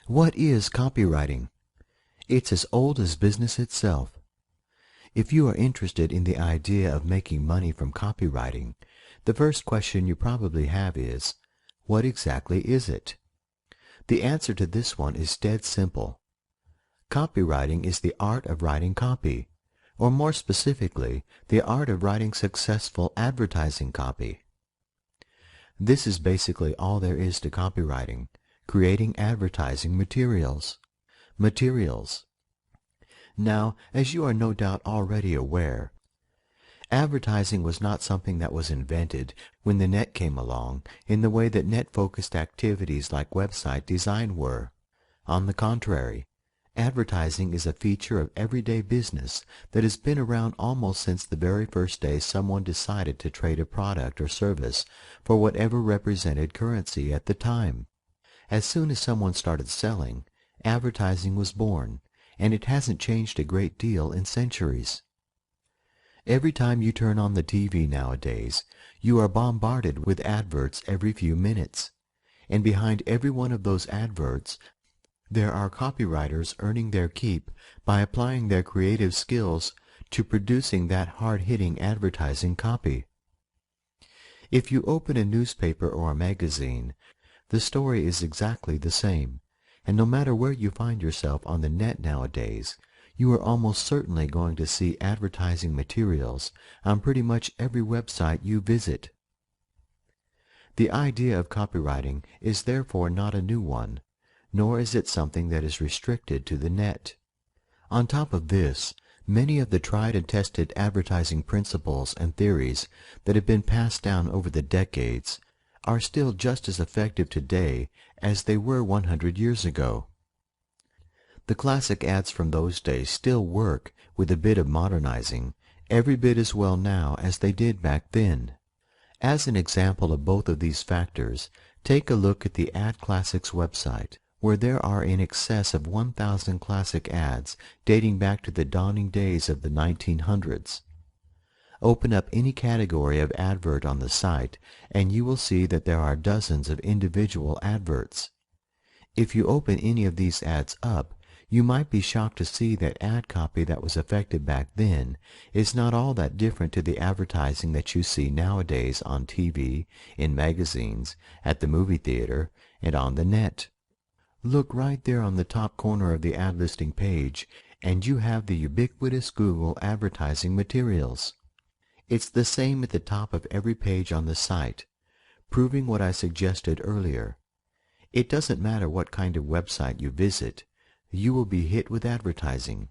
What is copywriting? It's as old as business itself. If you are interested in the idea of making money from copywriting, the first question you probably have is, what exactly is it? The answer to this one is dead simple. Copywriting is the art of writing copy, or more specifically, the art of writing successful advertising copy. This is basically all there is to copywriting, creating advertising materials. Now, as you are no doubt already aware, advertising was not something that was invented when the net came along in the way that net-focused activities like website design were. On the contrary, advertising is a feature of everyday business that has been around almost since the very first day someone decided to trade a product or service for whatever represented currency at the time. As soon as someone started selling, advertising was born, and it hasn't changed a great deal in centuries. Every time you turn on the TV nowadays, you are bombarded with adverts every few minutes, and behind every one of those adverts, there are copywriters earning their keep by applying their creative skills to producing that hard-hitting advertising copy. If you open a newspaper or a magazine, the story is exactly the same, and no matter where you find yourself on the net nowadays, you are almost certainly going to see advertising materials on pretty much every website you visit. The idea of copywriting is therefore not a new one, nor is it something that is restricted to the net. On top of this, many of the tried and tested advertising principles and theories that have been passed down over the decades are still just as effective today as they were 100 years ago. The classic ads from those days still work with a bit of modernizing, every bit as well now as they did back then. As an example of both of these factors, take a look at the Ad Classics website, where there are in excess of 1,000 classic ads dating back to the dawning days of the 1900s. Open up any category of advert on the site, and you will see that there are dozens of individual adverts. If you open any of these ads up, you might be shocked to see that ad copy that was effective back then is not all that different to the advertising that you see nowadays on TV, in magazines, at the movie theater, and on the net. Look right there on the top corner of the ad listing page, and you have the ubiquitous Google advertising materials. It's the same at the top of every page on the site, proving what I suggested earlier. It doesn't matter what kind of website you visit, you will be hit with advertising.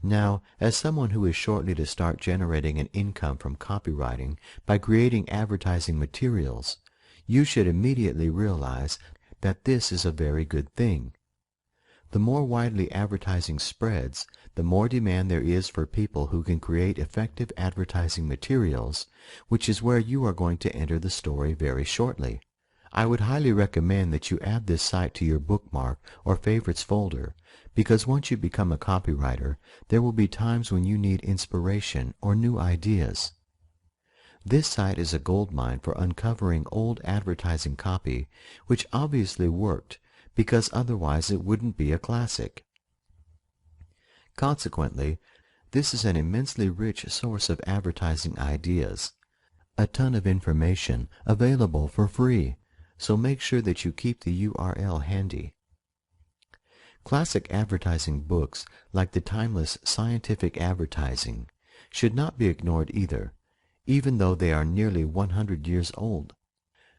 Now, as someone who is shortly to start generating an income from copywriting by creating advertising materials, you should immediately realize that this is a very good thing. The more widely advertising spreads, the more demand there is for people who can create effective advertising materials, which is where you are going to enter the story very shortly. I would highly recommend that you add this site to your bookmark or favorites folder, because once you become a copywriter, there will be times when you need inspiration or new ideas. This site is a goldmine for uncovering old advertising copy, which obviously worked, because otherwise it wouldn't be a classic. Consequently, this is an immensely rich source of advertising ideas, a ton of information available for free, so make sure that you keep the URL handy. Classic advertising books, like the timeless Scientific Advertising, should not be ignored either, even though they are nearly 100 years old.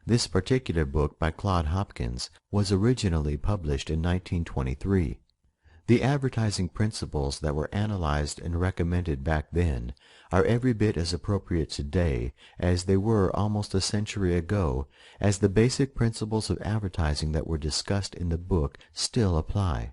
This particular book by Claude Hopkins was originally published in 1923. The advertising principles that were analyzed and recommended back then are every bit as appropriate today as they were almost a century ago, as the basic principles of advertising that were discussed in the book still apply.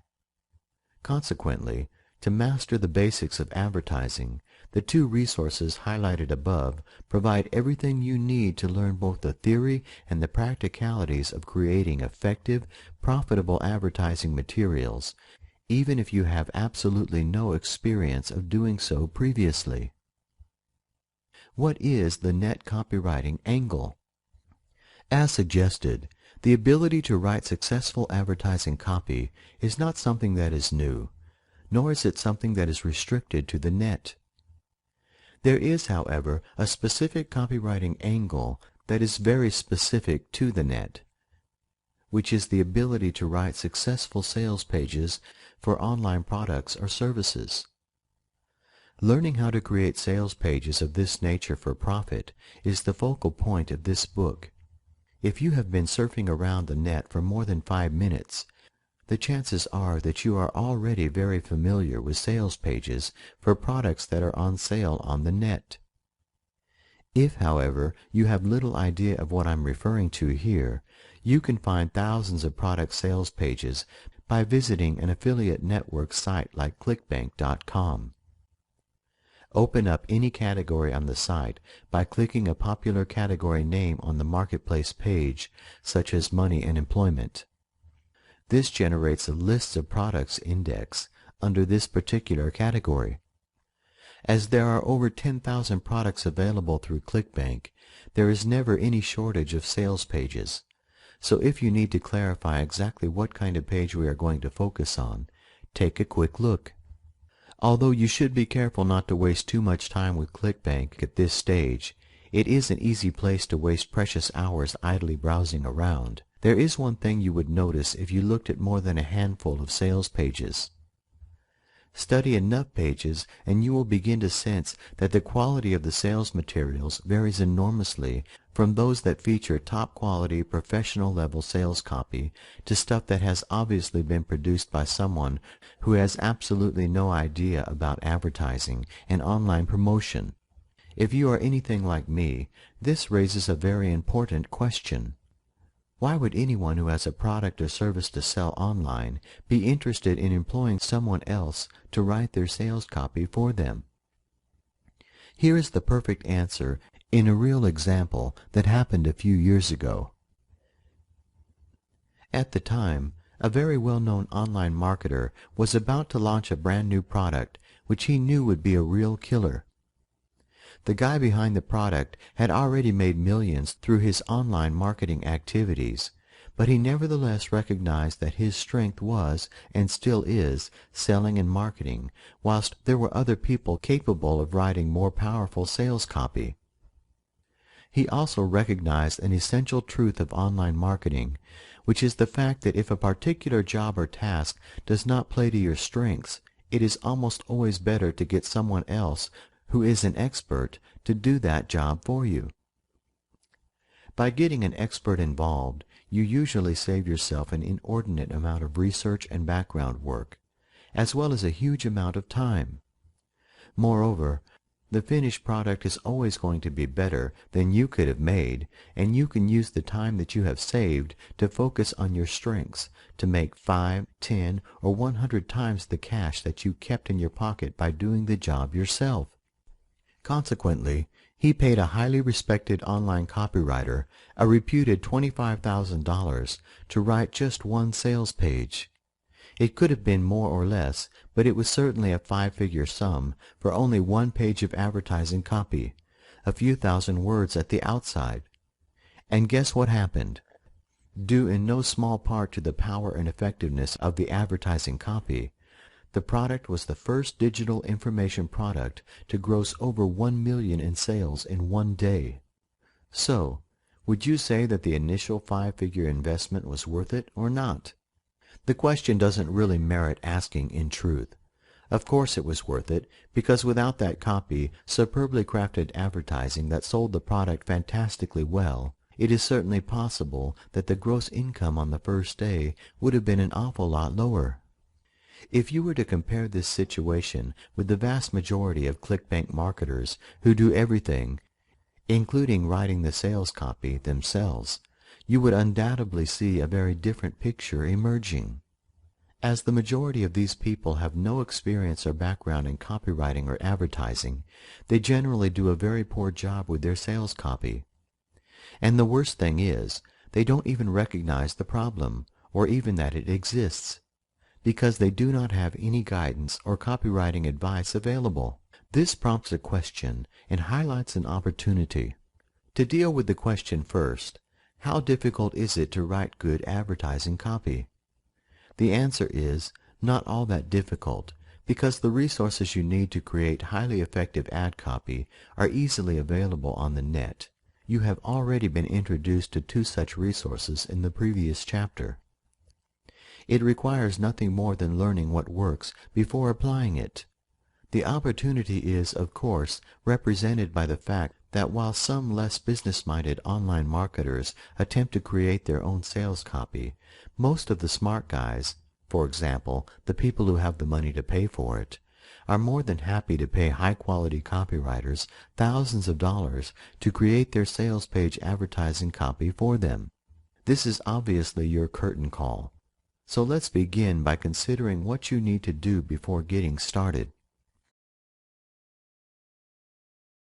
Consequently, to master the basics of advertising, the two resources highlighted above provide everything you need to learn both the theory and the practicalities of creating effective, profitable advertising materials, even if you have absolutely no experience of doing so previously. What is the net copywriting angle? As suggested, The ability to write successful advertising copy is not something that is new, nor is it something that is restricted to the net. There is, however, a specific copywriting angle that is very specific to the net, which is the ability to write successful sales pages for online products or services. Learning how to create sales pages of this nature for profit is the focal point of this book. If you have been surfing around the net for more than 5 minutes, the chances are that you are already very familiar with sales pages for products that are on sale on the net. If, however, you have little idea of what I'm referring to here, you can find thousands of product sales pages by visiting an affiliate network site like clickbank.com. Open up any category on the site by clicking a popular category name on the marketplace page, such as money and employment. This generates a list of products index under this particular category. As there are over 10,000 products available through ClickBank, there is never any shortage of sales pages. So if you need to clarify exactly what kind of page we are going to focus on, take a quick look. Although you should be careful not to waste too much time with ClickBank at this stage, it is an easy place to waste precious hours idly browsing around. There is one thing you would notice if you looked at more than a handful of sales pages. Study enough pages and you will begin to sense that the quality of the sales materials varies enormously from those that feature top-quality professional-level sales copy to stuff that has obviously been produced by someone who has absolutely no idea about advertising and online promotion. If you are anything like me, this raises a very important question. Why would anyone who has a product or service to sell online be interested in employing someone else to write their sales copy for them? Here is the perfect answer in a real example that happened a few years ago. At the time, a very well-known online marketer was about to launch a brand new product which he knew would be a real killer. The guy behind the product had already made millions through his online marketing activities, but he nevertheless recognized that his strength was, and still is, selling and marketing, whilst there were other people capable of writing more powerful sales copy. He also recognized an essential truth of online marketing, which is the fact that if a particular job or task does not play to your strengths, it is almost always better to get someone else who is an expert to do that job for you. By getting an expert involved, you usually save yourself an inordinate amount of research and background work, as well as a huge amount of time. Moreover, the finished product is always going to be better than you could have made, and you can use the time that you have saved to focus on your strengths to make 5, 10, or 100 times the cash that you kept in your pocket by doing the job yourself. Consequently, he paid a highly respected online copywriter a reputed $25,000 to write just one sales page. It could have been more or less, but it was certainly a 5-figure sum for only one page of advertising copy, a few thousand words at the outside. And guess what happened? Due in no small part to the power and effectiveness of the advertising copy, the product was the first digital information product to gross over 1 million in sales in one day. So, would you say that the initial 5-figure investment was worth it or not? The question doesn't really merit asking in truth. Of course it was worth it, because without that copy, superbly crafted advertising that sold the product fantastically well, it is certainly possible that the gross income on the first day would have been an awful lot lower. If you were to compare this situation with the vast majority of ClickBank marketers who do everything, including writing the sales copy themselves, you would undoubtedly see a very different picture emerging. As the majority of these people have no experience or background in copywriting or advertising, they generally do a very poor job with their sales copy. And the worst thing is, they don't even recognize the problem, or even that it exists, because they do not have any guidance or copywriting advice available. This prompts a question and highlights an opportunity. To deal with the question first, How difficult is it to write good advertising copy? The answer is not all that difficult, because the resources you need to create highly effective ad copy are easily available on the net. You have already been introduced to two such resources in the previous chapter. It requires nothing more than learning what works before applying it. The opportunity is, of course, represented by the fact that while some less business-minded online marketers attempt to create their own sales copy, most of the smart guys, for example, the people who have the money to pay for it, are more than happy to pay high-quality copywriters thousands of dollars to create their sales page advertising copy for them. This is obviously your curtain call. So let's begin by considering what you need to do before getting started.